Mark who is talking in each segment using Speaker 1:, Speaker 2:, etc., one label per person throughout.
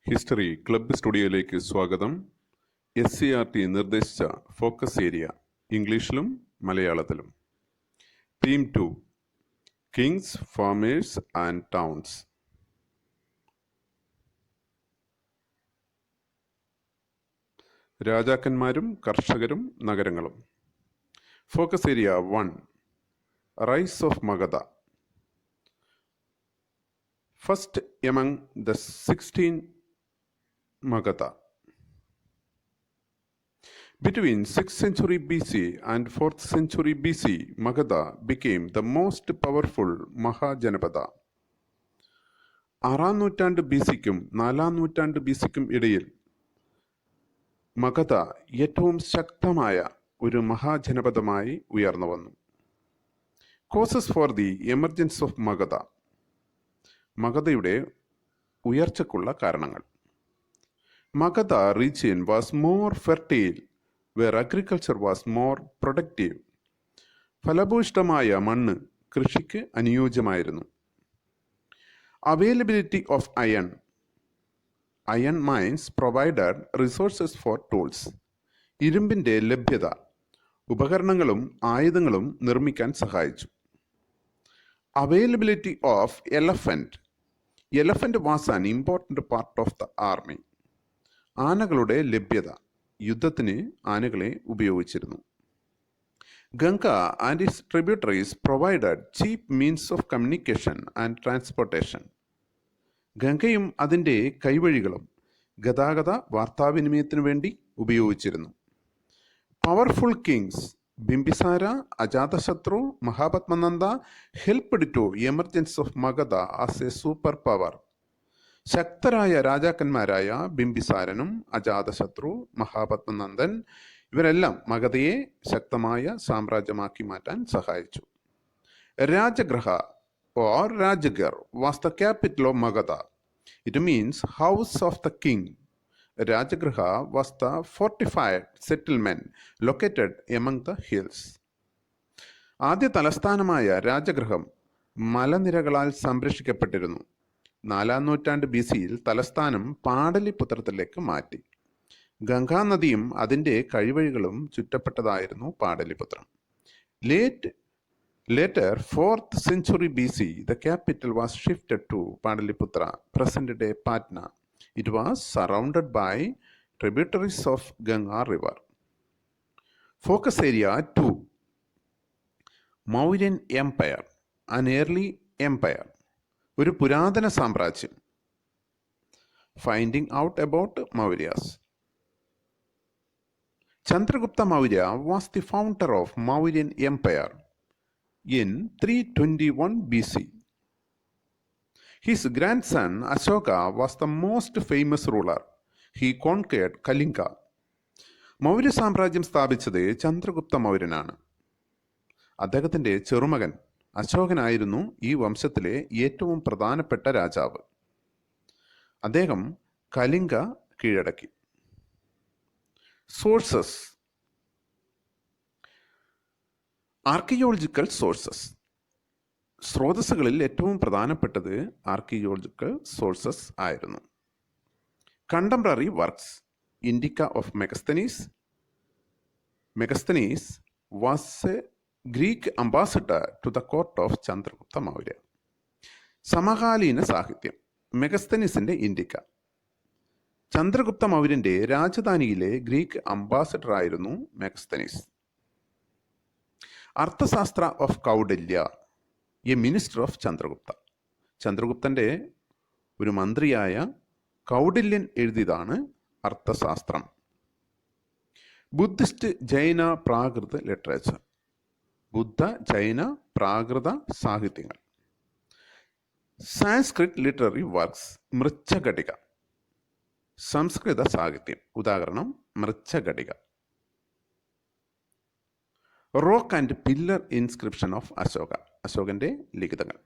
Speaker 1: History club സ്റ്റുഡിയോയിലേക്ക് സ്വാഗതം. SCRT നിർദ്ദേശിച്ച focus area ഇംഗ്ലീഷിലും മലയാളത്തിലും. Theme 2 Kings, farmers and towns. രാജാക്കന്മാരും കർഷകരും നഗരങ്ങളും. Focus area 1 rise of Magadha. First among the 16 Magadha. Between 6th century BC and 4th century BC, Magadha became the most powerful Mahajanpada. 6ാം നൂറ്റാണ്ട് BC-ക്കും 4ാം നൂറ്റാണ്ട് BC-ക്കും ഇടയിൽ മഗധ ഏറ്റവും ശക്തമായ ഒരു മഹാജനപദമായി ഉയർന്നു വന്നു. Causes for the emergence of Magadha. മഗധയുടെ ഉയർച്ചയ്ക്കുള്ള കാരണങ്ങൾ. Magadha region was more fertile, where agriculture was more productive. ഫലഭൂയിഷ്ഠമായ മണ്ണ് കൃഷിക്ക് അനുയോജ്യമായിരുന്നു. Availability of iron. Iron mines provided resources for tools. ഇരുമ്പിൻ്റെ ലഭ്യത ഉപകരണങ്ങളും ആയുധങ്ങളും നിർമ്മിക്കാൻ സഹായിച്ചു. Availability of elephant. Elephant was an important part of the army. ആനകളുടെ ലഭ്യത. യുദ്ധത്തിന് ആനകളെ ഉപയോഗിച്ചിരുന്നു. Ganga and its tributaries provided cheap means of communication and transportation. ഗംഗയും അതിൻ്റെ കൈവഴികളും ഗതാഗത വാർത്താവിനിമയത്തിനു വേണ്ടി ഉപയോഗിച്ചിരുന്നു. Powerful kings. Bimbisara, Ajatashatru, Mahapadma Nanda helped to emergence of Magadha as a super power. ശക്തരായ രാജാക്കന്മാരായ ബിംബിസാരനും അജാതശത്രു, മഹാപത്മനന്ദൻ ഇവരെല്ലാം മഗധയെ ശക്തമായ സാമ്രാജ്യമാക്കി മാറ്റാൻ സഹായിച്ചു. Rajagriha or Rajagir was the capital of Magadha. It means house of the king. Rajagriha was the fortified settlement located among the hills. ആദ്യ തലസ്ഥാനമായ രാജഗൃഹം മലനിരകളാൽ സംരക്ഷിക്കപ്പെട്ടിരുന്നു. 4ാം നൂറ്റാണ്ട് BC-യിൽ തലസ്ഥാനം പാടലിപുത്രത്തിലേക്ക് മാറ്റി. ഗംഗാനദിയും അതിൻ്റെ കഴിവഴികളും ചുറ്റപ്പെട്ടതായിരുന്നു Pataliputra. Later 4th century BC, the capital was shifted to Padaliputra, present-day Patna. It was surrounded by tributaries of Ganga river. Focus area 2 Mauryan empire, an early empire. ഒരു പുരാതന സാമ്രാജ്യം. Finding out about Mauryas. Chandragupta Maurya was the founder of Mauryan empire in 321 BC. His grandson Ashoka was the most famous ruler. He conquered Kalinga. Maurya സാമ്രാജ്യം സ്ഥാപിച്ചത് ചന്ദ്രഗുപ്ത മൗര്യനാണ്. അദ്ദേഹത്തിൻ്റെ ചെറുമകൻ അശോകനായിരുന്നു ഈ വംശത്തിലെ ഏറ്റവും പ്രധാനപ്പെട്ട രാജാവ്. അദ്ദേഹം കലിംഗ കീഴടക്കി. സോഴ്സസ്. Archaeological sources. സ്രോതസ്സുകളിൽ ഏറ്റവും പ്രധാനപ്പെട്ടത് ആർക്കിയോളജിക്കൽ സോഴ്സസ് ആയിരുന്നു. Contemporary works. Indica of Megasthenes. Megasthenes was a Greek ambassador to the court of Chandragupta Maurya. സമകാലീന സാഹിത്യം. മെഗസ്തനീസിൻ്റെ ഇൻഡിക്ക. ചന്ദ്രഗുപ്ത മൗര്യൻ്റെ രാജധാനിയിലെ ഗ്രീക്ക് അംബാസഡർ ആയിരുന്നു Megasthenes. Arthashastra of Kautilya, a minister of Chandragupta. ചന്ദ്രഗുപ്തൻ്റെ ഒരു മന്ത്രിയായ കൗഡല്യൻ എഴുതിയതാണ് അർത്ഥശാസ്ത്രം. ബുദ്ധിസ്റ്റ് ജൈന പ്രാകൃത ലിറ്ററേച്ചർ. ബുദ്ധ ജൈന പ്രാകൃത സാഹിത്യങ്ങൾ. Sanskrit literary works. മൃച്ഛഘടിക. സംസ്കൃത സാഹിത്യം. ഉദാഹരണം Mrichchhakatika. Rock and pillar inscription of Ashoka. അശോകൻ്റെ ലിഖിതങ്ങൾ.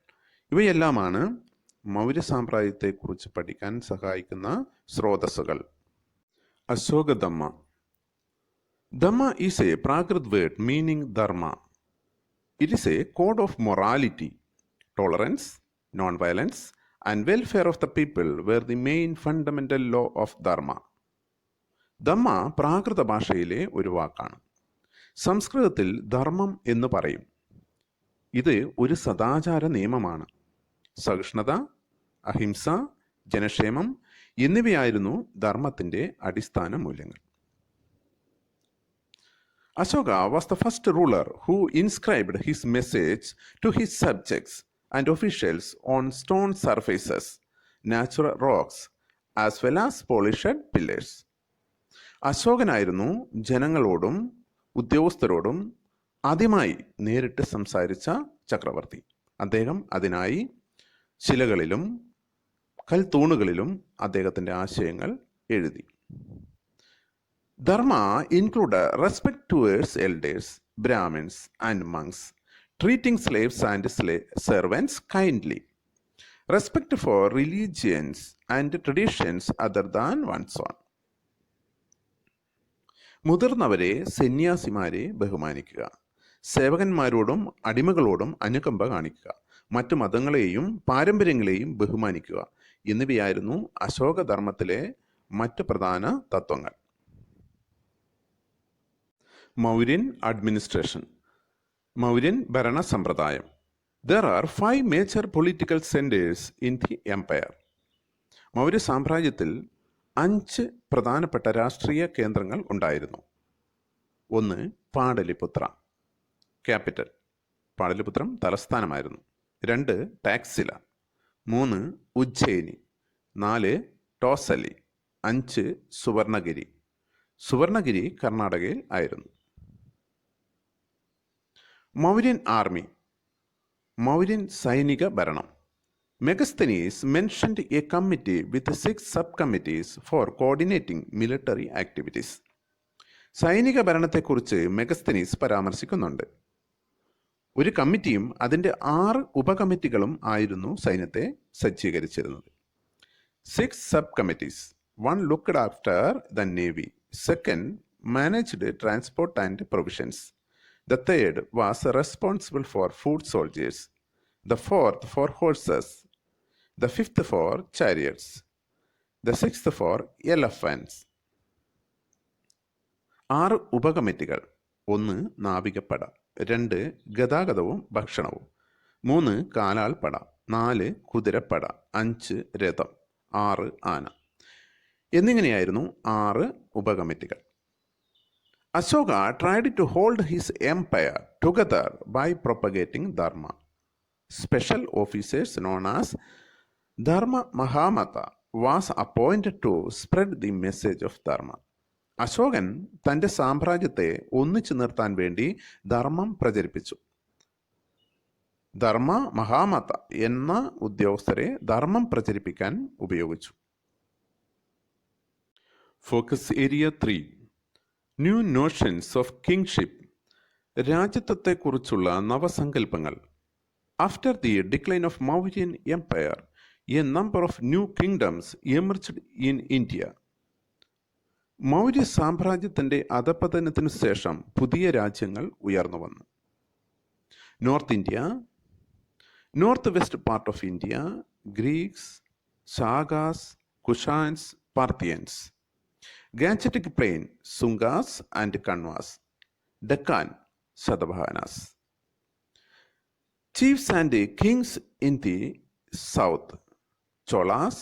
Speaker 1: ഇവയെല്ലാമാണ് മൗര്യ സാമ്രാജ്യത്തെക്കുറിച്ച് പഠിക്കാൻ സഹായിക്കുന്ന സ്രോതസ്സുകൾ. Ashoka Dhamma. Dhamma is a Prakrit word meaning Dharma. It is a code of morality, tolerance, non violence and welfare of the people were the main fundamental law of Dharma. Dhamma പ്രാകൃത ഭാഷയിലെ ഒരു വാക്കാണ്. സംസ്കൃതത്തിൽ ധർമ്മം എന്ന് പറയും. ഇത് ഒരു സദാചാര നിയമമാണ്. സഹിഷ്ണുത, അഹിംസ, ജനക്ഷേമം എന്നിവയായിരുന്നു ധർമ്മത്തിന്റെ അടിസ്ഥാന മൂല്യങ്ങൾ. Ashoka was the first ruler who inscribed his message to his subjects and officials on stone surfaces, natural rocks, as well as polished pillars. അശോകനായിരുന്നു ജനങ്ങളോടും ഉദ്യോഗസ്ഥരോടും ആദ്യമായി നേരിട്ട് സംസാരിച്ച ചക്രവർത്തി. അദ്ദേഹം അതിനായി ശിലകളിലും കൽത്തൂണുകളിലും അദ്ദേഹത്തിൻ്റെ ആശയങ്ങൾ എഴുതി. Dharma included respect towards elders, Brahmins, and monks, treating slaves and servants kindly, respect for religions and traditions other than one's own. മുതിർന്നവരെ, സന്യാസിമാരെ ബഹുമാനിക്കുക, സേവകന്മാരോടും അടിമകളോടും അനുകമ്പ കാണിക്കുക, മറ്റു മതങ്ങളെയും പാരമ്പര്യങ്ങളെയും ബഹുമാനിക്കുക എന്നിവയായിരുന്നു അശോകധർമ്മത്തിലെ മറ്റ് പ്രധാന തത്വങ്ങൾ. മൗര്യൻ അഡ്മിനിസ്ട്രേഷൻ, മൗര്യൻ ഭരണ സമ്പ്രദായം. There are 5 major political centers in the empire. Maurya സാമ്രാജ്യത്തിൽ 5 പ്രധാനപ്പെട്ട രാഷ്ട്രീയ കേന്ദ്രങ്ങൾ ഉണ്ടായിരുന്നു. 1 പാടലിപുത്ര, ക്യാപിറ്റൽ, പാടലിപുത്രം തലസ്ഥാനമായിരുന്നു. 2 ടാക്സില, 3 ഉജ്ജയിനി, 4 ടോസലി, 5 സുവർണഗിരി. സുവർണഗിരി കർണാടകയിൽ ആയിരുന്നു. മൗര്യൻ ആർമി, മൗര്യൻ സൈനിക ഭരണം. Megasthenes mentioned a committee with 6 subcommittees for coordinating military activities. സൈനിക ഭരണത്തെക്കുറിച്ച് മെഗസ്തനീസ് പരാമർശിക്കുന്നുണ്ട്. ഒരു കമ്മിറ്റിയും അതിൻ്റെ 6 ഉപകമ്മിറ്റികളും ആയിരുന്നു സൈന്യത്തെ സജ്ജീകരിച്ചിരുന്നത്. 6 subcommittees. 1 looked after the navy. 2 managed transport and provisions. The 3rd was responsible for foot soldiers. The 4th for horses. The 5th for chariots. The 6th for elephants. 6 ഉപകമ്മിറ്റികൾ. 1 നാവികപ്പട, 2 ഗതാഗതവും ഭക്ഷണവും, 3 കാലാൾപ്പട, 4 കുതിരപ്പട, 5 രഥം, 6 ആന എന്നിങ്ങനെയായിരുന്നു 6 ഉപകമ്മിറ്റികൾ. Ashoka tried to hold his empire together by propagating Dharma. Special officers known as Dharma Mahamata was appointed to spread the message of Dharma. Ashokan തൻ്റെ സാമ്രാജ്യത്തെ ഒന്നിച്ചു നിർത്താൻ വേണ്ടി ധർമ്മം പ്രചരിപ്പിച്ചു. ധർമ്മ മഹാമത എന്ന ഉദ്യോഗസ്ഥരെ ധർമ്മം പ്രചരിപ്പിക്കാൻ ഉപയോഗിച്ചു. Focus area 3, new notions of kingship, രാജ്യത്വത്തെക്കുറിച്ചുള്ള നവസങ്കല്പങ്ങൾ. After the decline of Mauryan empire, a number of new kingdoms emerged in India. Maurya സാമ്രാജ്യത്തിൻ്റെ അധപതനത്തിനു ശേഷം പുതിയ രാജ്യങ്ങൾ ഉയർന്നു വന്നു. North India, north west part of India, Greeks, Shakas, Kushans, Parthians. Gangetic plain, Sungas and Kanwas. Deccan, Satavahanas. Chiefs and kings in the south, Cholas,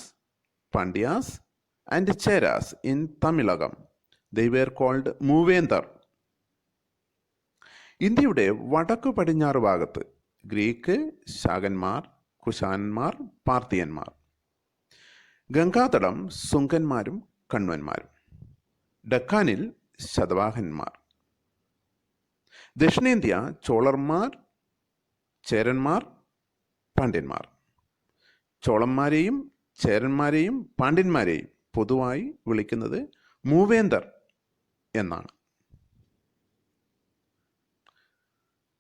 Speaker 1: Pandyas and Cheras in Tamilagam. They were called Muvendar. ഇന്ത്യയുടെ വടക്കു പടിഞ്ഞാറ് ഭാഗത്ത് Greek, ശാകന്മാർ, കുശാന്മാർ, പാർത്തിയന്മാർ. ഗംഗാതടം സുങ്കന്മാരും കണ്വന്മാരും. ഡക്കാനിൽ ശതവാഹന്മാർ. ദക്ഷിണേന്ത്യ ചോളന്മാർ, ചേരന്മാർ, പാണ്ഡ്യന്മാർ. ചോളന്മാരെയും ചേരന്മാരെയും പാണ്ഡ്യന്മാരെയും പൊതുവായി വിളിക്കുന്നത് മൂവേന്തർ എന്നാണ്.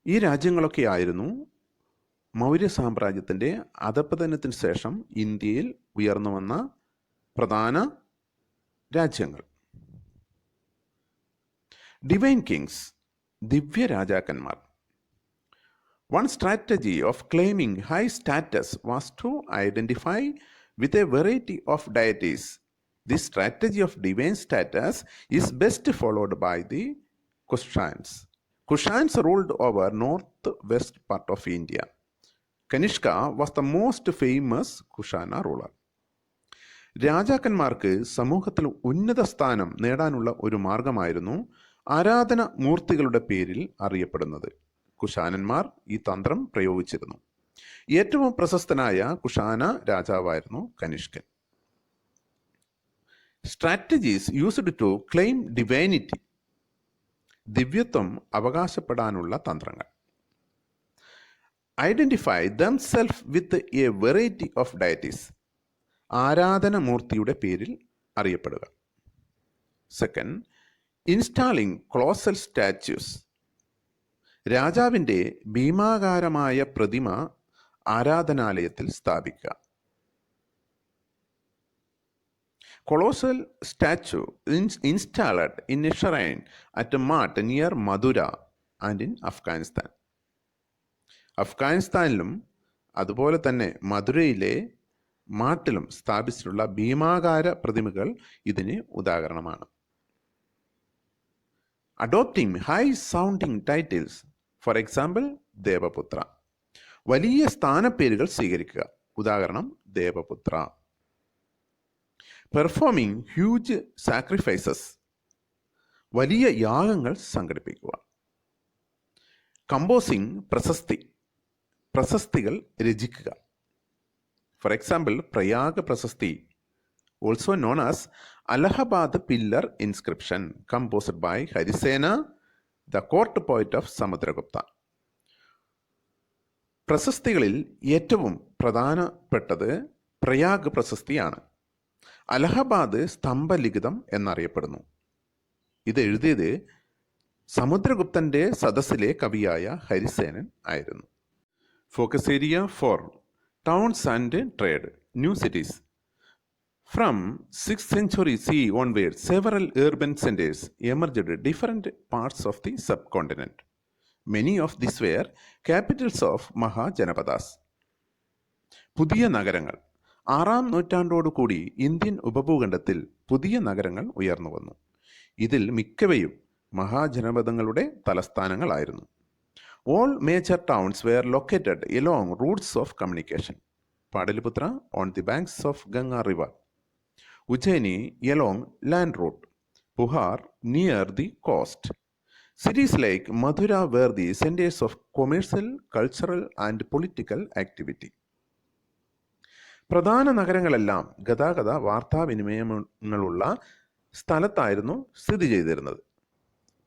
Speaker 1: ഈ രാജ്യങ്ങളൊക്കെ ആയിരുന്നു മൗര്യ സാമ്രാജ്യത്തിൻ്റെ അധപതനത്തിന് ശേഷം ഇന്ത്യയിൽ ഉയർന്നു വന്ന പ്രധാന രാജ്യങ്ങൾ. ഡിവൈൻ കിങ്സ്, ദിവ്യ രാജാക്കന്മാർ. One strategy of claiming high status was to identify with a variety of deities. This strategy of divine status is best followed by the Kushans. Kushans ruled over northwest part of India. Kanishka was the most famous Kushana ruler. രാജാക്കന്മാർക്ക് സമൂഹത്തിൽ ഉന്നത സ്ഥാനം നേടാനുള്ള ഒരു മാർഗമായിരുന്നു ആരാധന മൂർത്തികളുടെ പേരിൽ അറിയപ്പെടുന്നത്. കുഷാനന്മാർ ഈ തന്ത്രം പ്രയോഗിച്ചിരുന്നു. ഏറ്റവും പ്രശസ്തനായ കുഷാന രാജാവായിരുന്നു കനിഷ്കൻ. Strategies used to claim divinity, ദിവ്യത്വം അവകാശപ്പെടാനുള്ള തന്ത്രങ്ങൾ. Identify themself with a variety of deities, ആരാധനമൂർത്തിയുടെ പേരിൽ അറിയപ്പെടുക. സെക്കൻഡ്, ഇൻസ്റ്റാളിംഗ് കൊളോസൽ സ്റ്റാച്യൂസ്, രാജാവിൻ്റെ ഭീമാകാരമായ പ്രതിമ ആരാധനാലയത്തിൽ സ്ഥാപിക്കുക. Colossal statue installed in a shrine at Mat near Mathura and in Afghanistan. അഫ്ഗാനിസ്ഥാനിലും അതുപോലെ തന്നെ മധുരയിലെ മാട്ടിലും സ്ഥാപിച്ചിട്ടുള്ള ഭീമാകാര പ്രതിമകൾ ഇതിന് ഉദാഹരണമാണ്. Adopting high sounding titles, for example Devaputra, വലിയ സ്ഥാനപ്പേരുകൾ സ്വീകരിക്കുക, ഉദാഹരണം ദേവപുത്ര. പെർഫോമിംഗ് ഹ്യൂജ് സാക്രിഫൈസസ്, വലിയ യാഗങ്ങൾ സംഘടിപ്പിക്കുക. കമ്പോസിംഗ് പ്രശസ്തി, പ്രശസ്തികൾ രചിക്കുക. Four example Prayag Prashasti, also known as Allahabad pillar inscription, composed by Harisena, the court poet of Samudragupta. പ്രശസ്തികളിൽ ഏറ്റവും പ്രധാനപ്പെട്ടത് പ്രയാഗ് പ്രശസ്തിയാണ്. അലഹബാദ് സ്തംഭലിഖിതം എന്നറിയപ്പെടുന്നു. ഇത് എഴുതിയത് സമുദ്രഗുപ്തന്റെ സദസ്സിലെ കവിയായ ഹരിസേനൻ ആയിരുന്നു. Focus area 4, towns and trade, new cities. From 6th century CE onwards, several urban centers emerged in different parts of the subcontinent. Many of these were capitals of Mahajanapadas. പുതിയ നഗരങ്ങൾ. 6-ാം നൂറ്റാണ്ടോടുകൂടി Indian ഉപഭൂഖണ്ഡത്തിൽ പുതിയ നഗരങ്ങൾ ഉയർന്നു വന്നു. ഇതിൽ മിക്കവയും മഹാജനപദങ്ങളുടെ തലസ്ഥാനങ്ങളായിരുന്നു. All major towns were located along routes of communication. Pataliputra on the banks of Ganga river. Ujjaini along land route. Puhar near the coast. Cities like Mathura were the centers of commercial, cultural and political activity. പ്രധാന നഗരങ്ങളെല്ലാം ഗതാഗത വാർത്താവിനിമയങ്ങളുള്ള സ്ഥലത്തായിരുന്നു സ്ഥിതി ചെയ്തിരുന്നത്.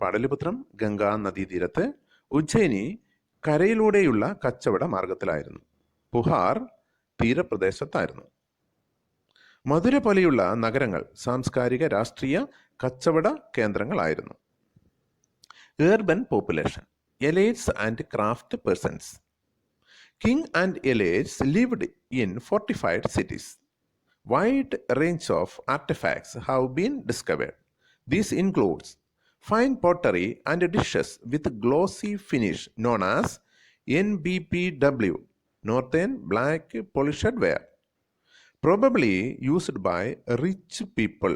Speaker 1: പാടലിപുത്രം ഗംഗാ നദീതീരത്ത്, ഉജ്ജയിനി കരയിലൂടെയുള്ള കച്ചവട മാർഗത്തിലായിരുന്നു, പുഹാർ തീരപ്രദേശത്തായിരുന്നു. മധുര പോലെയുള്ള നഗരങ്ങൾ സാംസ്കാരിക, രാഷ്ട്രീയ, കച്ചവട കേന്ദ്രങ്ങളായിരുന്നു. Urban population, elites and craft persons. King and elites lived in fortified cities. Wide range of artifacts have been discovered. This includes fine pottery and dishes with glossy finish known as NBPW, Northern Black Polished Ware, probably used by rich people.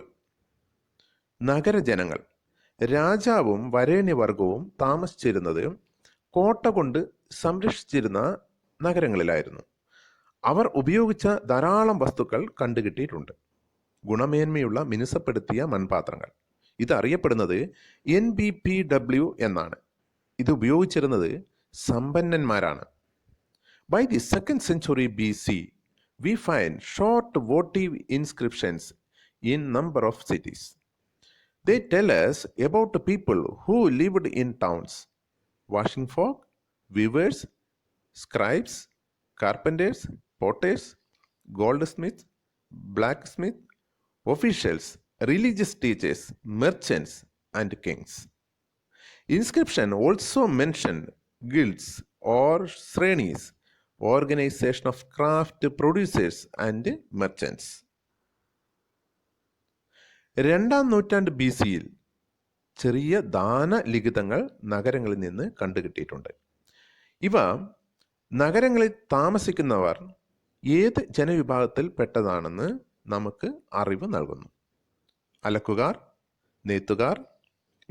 Speaker 1: നഗരജനങ്ങൾ, രാജാവും വരേണ്യവർഗവും താമസിച്ചിരുന്നത് കോട്ട കൊണ്ട് സംരക്ഷിച്ചിരുന്ന നഗരങ്ങളിലായിരുന്നു. അവർ ഉപയോഗിച്ച ധാരാളം വസ്തുക്കൾ കണ്ടുകിട്ടിയിട്ടുണ്ട്. ഗുണമേന്മയുള്ള മിനുസപ്പെടുത്തിയ മൺപാത്രങ്ങൾ. ഇത് അറിയപ്പെടുന്നത് NBPW എന്നാണ്. ഇത് ഉപയോഗിച്ചിരുന്നത് സമ്പന്നന്മാരാണ്. By the 2nd century BC, we find short votive inscriptions in number of cities. They tell us about the people who lived in towns: washing folk, weavers, scribes, carpenters, potters, goldsmiths, blacksmiths, officials, religious teachers, merchants, and kings. Inscription also mention guilds or srenis, organization of craft producers and merchants. 2-ാം നൂറ്റാണ്ട് BC-യിൽ ചെറിയ ദാനലിഖിതങ്ങൾ നഗരങ്ങളിൽ നിന്ന് കണ്ടുകിട്ടിയിട്ടുണ്ട്. ഇവ നഗരങ്ങളിൽ താമസിക്കുന്നവർ ഏത് ജനവിഭാഗത്തിൽ പെട്ടതാണെന്ന് നമുക്ക് അറിവ് നൽകുന്നു. അലക്കുകാർ, നെയ്ത്തുകാർ,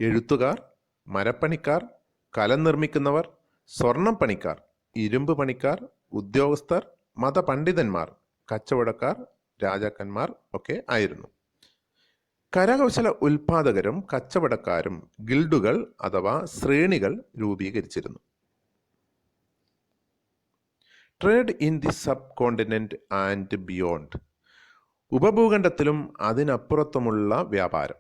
Speaker 1: എഴുത്തുകാർ, മരപ്പണിക്കാർ, കലം നിർമ്മിക്കുന്നവർ, സ്വർണം പണിക്കാർ, ഇരുമ്പ് പണിക്കാർ, ഉദ്യോഗസ്ഥർ, മതപണ്ഡിതന്മാർ, കച്ചവടക്കാർ, രാജാക്കന്മാർ ഒക്കെ ആയിരുന്നു. കരകൗശല ഉൽപാദകരും കച്ചവടക്കാരും ഗിൽഡുകൾ അഥവാ ശ്രേണികൾ രൂപീകരിച്ചിരുന്നു. Trade in the subcontinent and beyond. ഉപഭൂഖണ്ഡത്തിലും അതിനപ്പുറത്തുമുള്ള വ്യാപാരം.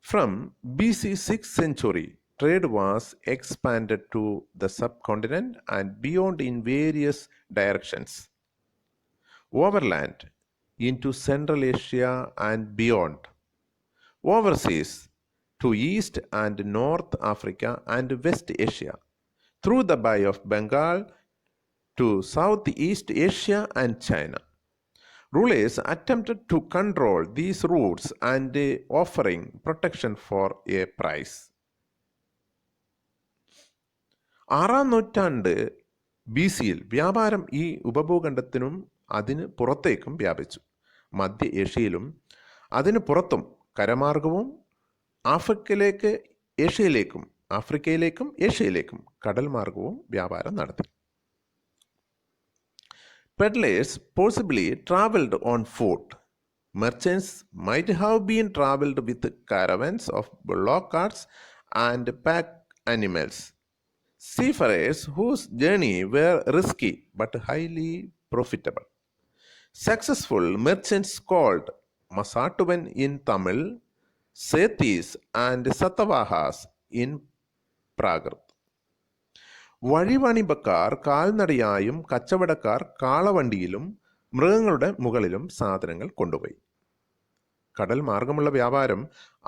Speaker 1: From BC 6th century, trade was expanded to the subcontinent and beyond in various directions. Overland into Central Asia and beyond. Overseas to East and North Africa and West Asia. Through the Bay of Bengal to Southeast Asia and China. Rulers attempted to control these routes and offering protection for a price. 6-ാം നൂറ്റാണ്ട് BC-യിൽ വ്യാപാരം ഈ ഉപഭൂഖണ്ഡത്തിനും അതിന് പുറത്തേക്കും വ്യാപിച്ചു. മധ്യ ഏഷ്യയിലും അതിന് പുറത്തും കരമാർഗവും ആഫ്രിക്കയിലേക്കും ഏഷ്യയിലേക്കും കടൽ മാർഗവും വ്യാപാരം നടത്തി. Peddlers possibly traveled on foot. Merchants might have been traveled with caravans of bullock carts and pack animals. Seafarers whose journey were risky but highly profitable. Successful merchants called Masatuvan in Tamil, Sethis and Satavahas in Prakrit. വഴിവാണിഭക്കാർ കാൽനടയായും കച്ചവടക്കാർ കാളവണ്ടിയിലും മൃഗങ്ങളുടെ മുകളിലും സാധനങ്ങൾ കൊണ്ടുപോയി. കടൽ മാർഗമുള്ള വ്യാപാരം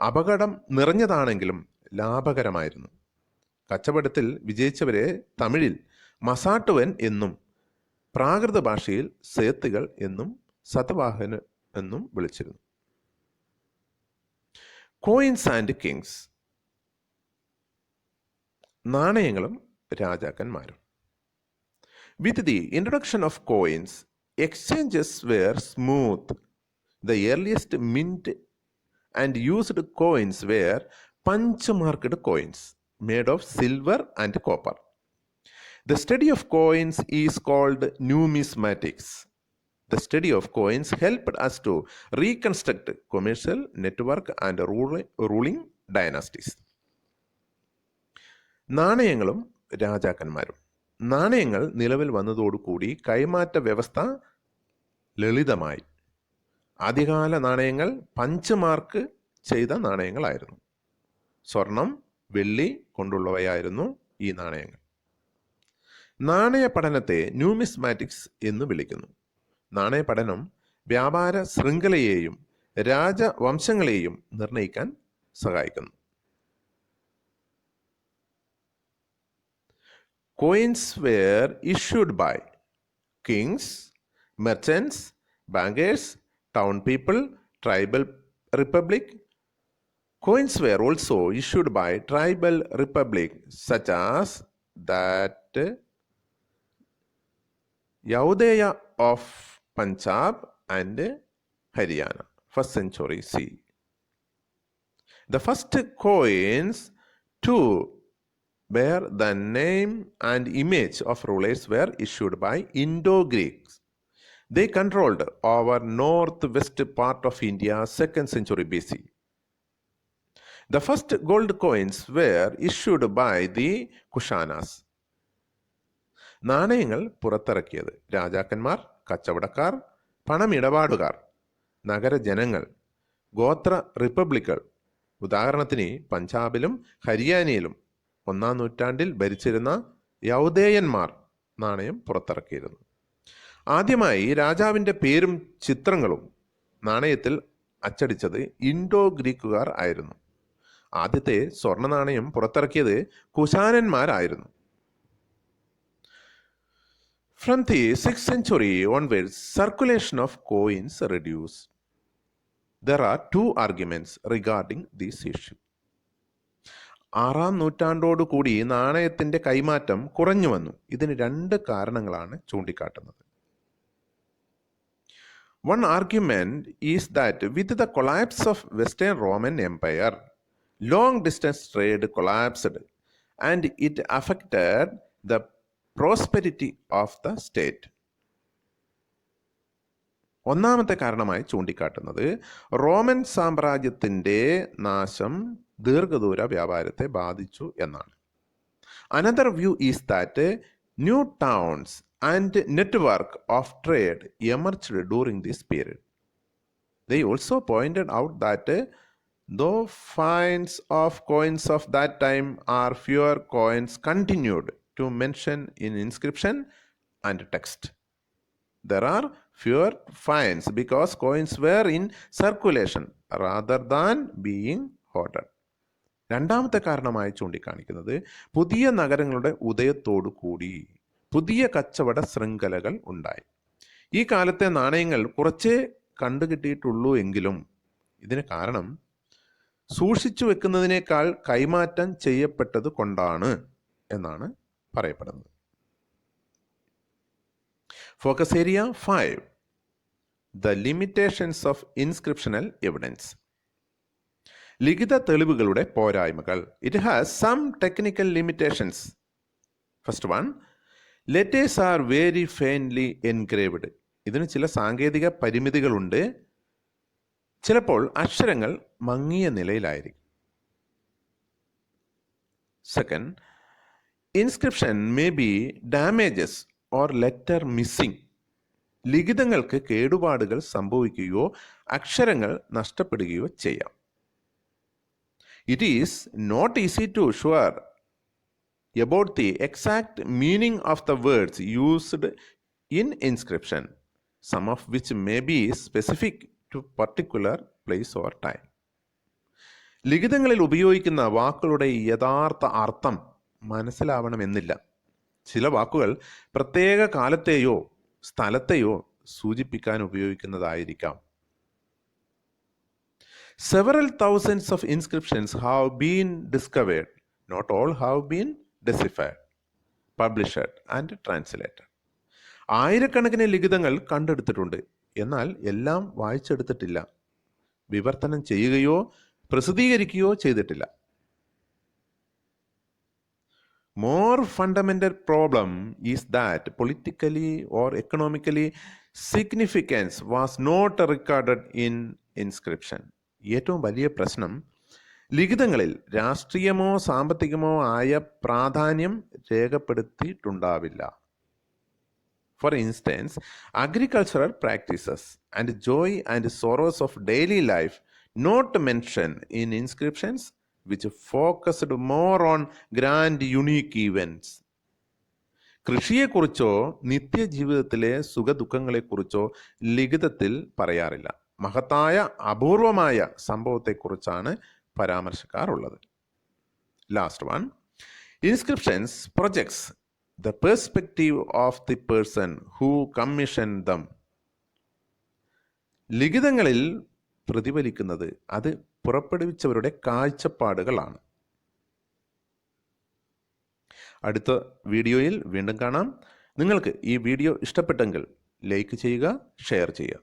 Speaker 1: അപകടം നിറഞ്ഞതാണെങ്കിലും ലാഭകരമായിരുന്നു. കച്ചവടത്തിൽ വിജയിച്ചവരെ തമിഴിൽ മസാട്ടുവൻ എന്നും പ്രാകൃത ഭാഷയിൽ സേത്തുകൾ എന്നും സതവാഹന എന്നും വിളിച്ചിരുന്നു. Coins and Kings. നാണയങ്ങളും രാജാക്കന്മാരും. With the introduction of coins, exchanges were smooth. The earliest mint and used coins were punch-marked coins made of silver and copper. The study of coins is called numismatics. The study of coins helped us to reconstruct commercial network and ruling dynasties. നാണയങ്ങളും രാജാക്കന്മാരും. നാണയങ്ങൾ നിലവിൽ വന്നതോടുകൂടി കൈമാറ്റ വ്യവസ്ഥ ലളിതമായി. ആദ്യകാല നാണയങ്ങൾ പഞ്ച് മാർക്ക് ചെയ്ത നാണയങ്ങളായിരുന്നു. സ്വർണം, വെള്ളി കൊണ്ടുള്ളവയായിരുന്നു ഈ നാണയങ്ങൾ. നാണയ പഠനത്തെ ന്യൂമിസ്മാറ്റിക്സ് എന്ന് വിളിക്കുന്നു. നാണയ പഠനം വ്യാപാര ശൃംഖലയെയും രാജവംശങ്ങളെയും നിർണ്ണയിക്കാൻ സഹായിക്കുന്നു. Coins were issued by kings, merchants, bankers, town people, tribal republic. Coins were also issued by tribal republic such as that Yaudaya of Punjab and Haryana, 1st century C. The first coins too bear the name and image of rulers were issued by Indo-Greeks. They controlled over northwest part of India, 2nd century BC. The first gold coins were issued by the Kushanas. നാണയങ്ങൾ പുറത്തിറക്കിയത് രാജാക്കന്മാർ, കച്ചവടക്കാർ, പണമിടപാടുകാർ, നഗരജനങ്ങൾ, ഗോത്ര റിപ്പബ്ലിക്കുകൾ. ഉദാഹരണത്തിന് പഞ്ചാബിലും ഹരിയാനയിലും 1-ാം നൂറ്റാണ്ടിൽ ഭരിച്ചിരുന്ന യൗദേയന്മാർ നാണയം പുറത്തിറക്കിയിരുന്നു. ആദ്യമായി രാജാവിൻ്റെ പേരും ചിത്രങ്ങളും നാണയത്തിൽ അച്ചടിച്ചത് ഇൻഡോ ഗ്രീക്കുകാർ ആയിരുന്നു. ആദ്യത്തെ സ്വർണ്ണ നാണയം പുറത്തിറക്കിയത് കുശാനന്മാരായിരുന്നു. From the 6th century onwards, circulation of coins reduced. There are two arguments regarding this issue. 6-ാം നൂറ്റാണ്ടോടുകൂടി നാണയത്തിൻ്റെ കൈമാറ്റം കുറഞ്ഞു വന്നു. ഇതിന് 2 കാരണങ്ങളാണ് ചൂണ്ടിക്കാട്ടുന്നത്. One argument is that with the collapse of Western Roman Empire, long-distance trade collapsed and it affected the prosperity of the state. ഒന്നാമത്തെ കാരണമായി ചൂണ്ടിക്കാട്ടുന്നത് Roman സാമ്രാജ്യത്തിൻ്റെ നാശം ദീർഘദൂര വ്യാപാരത്തെ ബാധിച്ചു എന്നാണ്. Another view is that new towns and network of trade emerged during this period. They also pointed out that though finds of coins of that time are fewer coins continued to mention in inscription and text. There are fewer finds because coins were in circulation rather than being hoarded. രണ്ടാമത്തെ കാരണമായി ചൂണ്ടിക്കാണിക്കുന്നത് പുതിയ നഗരങ്ങളുടെ ഉദയത്തോടു കൂടി പുതിയ കച്ചവട ശൃംഖലകൾ ഉണ്ടായി. ഈ കാലത്തെ നാണയങ്ങൾ കുറച്ചേ കണ്ടുകിട്ടിയിട്ടുള്ളൂ എങ്കിലും ഇതിന് കാരണം സൂക്ഷിച്ചു വെക്കുന്നതിനേക്കാൾ കൈമാറ്റം ചെയ്യപ്പെട്ടത് കൊണ്ടാണ് എന്നാണ് പറയപ്പെടുന്നത്. Focus area 5. The limitations of inscriptional evidence. ലിഖിത തെളിവുകളുടെ പോരായ്മകൾ. It has some technical limitations. First one, letters are very faintly engraved. ഇതിന് ചില സാങ്കേതിക പരിമിതികളുണ്ട്. ചിലപ്പോൾ അക്ഷരങ്ങൾ മങ്ങിയ നിലയിലായിരിക്കും. Second, inscription may be damages or letter missing. ലിഖിതങ്ങൾക്ക് കേടുപാടുകൾ സംഭവിക്കുകയോ അക്ഷരങ്ങൾ നഷ്ടപ്പെടുകയോ ചെയ്യാം. It is not easy to assure about the exact meaning of the words used in inscription, some of which may be specific to particular place or time. ലിഖിതങ്ങളിൽ ഉപയോഗിക്കുന്ന വാക്കുകളുടെ യഥാർത്ഥ അർത്ഥം മനസ്സിലാവണമെന്നില്ല. ചില വാക്കുകൾ പ്രത്യേക കാലത്തെയോ സ്ഥലത്തെയോ സൂചിപ്പിക്കാൻ ഉപയോഗിക്കുന്നതായിരിക്കാം. Several thousands of inscriptions have been discovered. Not all have been deciphered, published and translated. ആയിരക്കണക്കിന് ലിഖിതങ്ങൾ കണ്ടെടുത്തിട്ടുണ്ട്. എന്നാൽ എല്ലാം വായിച്ചെടുത്തിട്ടില്ല, വിവർത്തനം ചെയ്യുകയോ പ്രസിദ്ധീകരിക്കുകയോ ചെയ്തിട്ടില്ല. More fundamental problem is that politically or economically significance was not recorded in inscription. ഏറ്റവും വലിയ പ്രശ്നം ലിഖിതങ്ങളിൽ രാഷ്ട്രീയമോ സാമ്പത്തികമോ ആയ പ്രാധാന്യം രേഖപ്പെടുത്തിയിട്ടുണ്ടാവില്ല. For instance, agricultural practices and joy and sorrows of daily life not mentioned in inscriptions which focused more on grand unique events. കൃഷിയെക്കുറിച്ചോ നിത്യജീവിതത്തിലെ സുഖദുഃഖങ്ങളെക്കുറിച്ചോ ലിഖിതത്തിൽ പറയാറില്ല. മഹത്തായ അപൂർവമായ സംഭവത്തെക്കുറിച്ചാണ് പരാമർശിക്കാറുള്ളത്. Last one, inscriptions projects the perspective of the person who commissioned them. ലിഖിതങ്ങളിൽ പ്രതിഫലിക്കുന്നത് അത് പുറപ്പെടുവിച്ചവരുടെ കാഴ്ചപ്പാടുകളാണ്. അടുത്ത വീഡിയോയിൽ വീണ്ടും കാണാം. നിങ്ങൾക്ക് ഈ വീഡിയോ ഇഷ്ടപ്പെട്ടെങ്കിൽ ലൈക്ക് ചെയ്യുക, ഷെയർ ചെയ്യുക.